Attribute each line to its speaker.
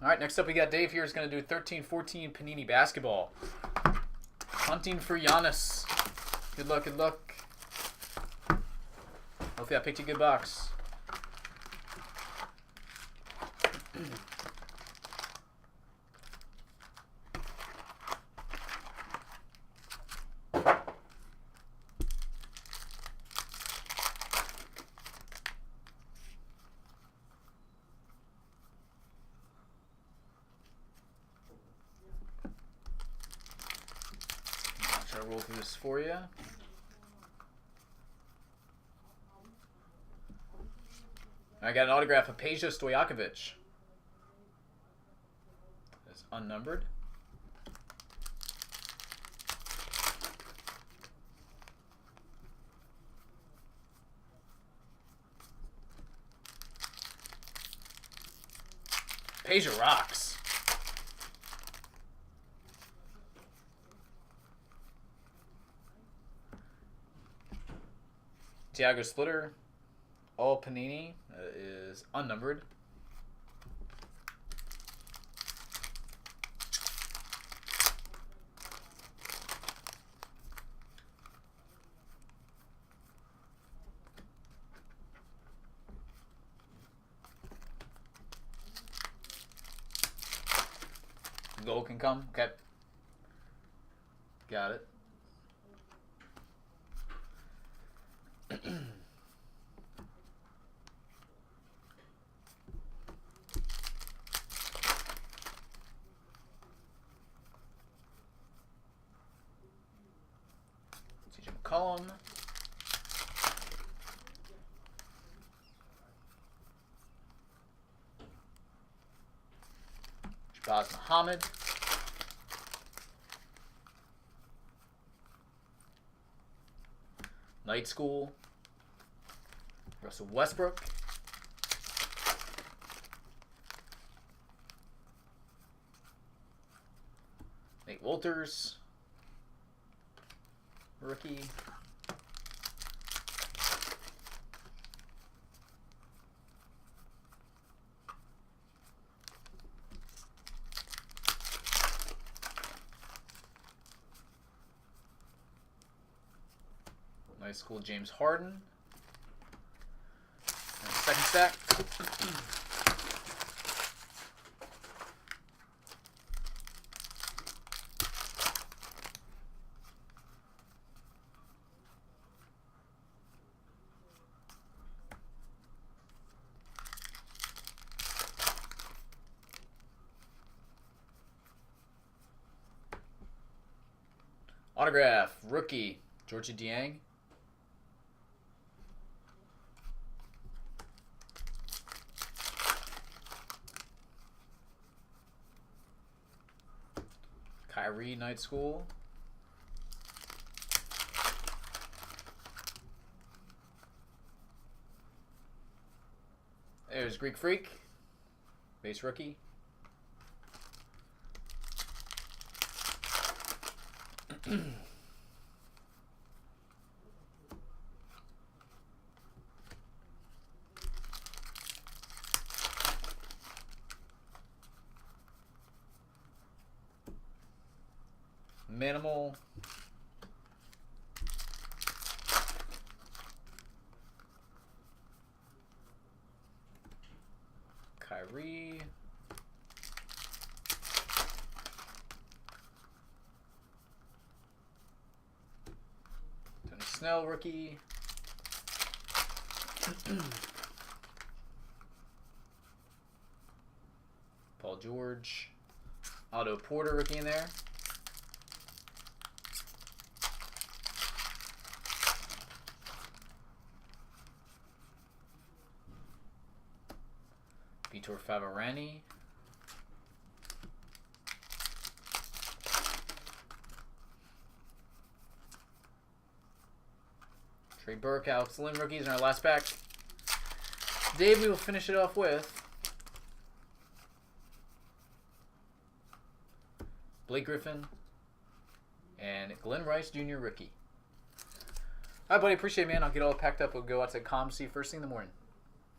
Speaker 1: All right, next up we got Dave here is going to do 13-14 Panini basketball. Hunting for Giannis. Good luck, good luck. Hopefully I picked you a good box. I'll roll through this for you. I got an autograph of Peja Stojakovic. It's unnumbered. Peja rocks. Tiago Splitter, all Panini, is unnumbered. Gold can come. Okay. Got it. McCollum. Shabazz Muhammad. Night School. Russell Westbrook. Nate Wolters. Rookie. Nice School James Harden. And second stack. Autograph, rookie, Georgia Dieng. Kyrie, Night School. There's Greek Freak, base rookie. Minimal. Kyrie. Tony Snell, rookie. Paul George. Otto Porter, rookie in there. Vitor Favarani. Trey Burke, Alex Lynn rookies in our last pack. Dave, we will finish it off with Blake Griffin and Glenn Rice Jr. rookie. All right, buddy. Appreciate it, man. I'll get all packed up. We'll go out to ComC first thing in the morning.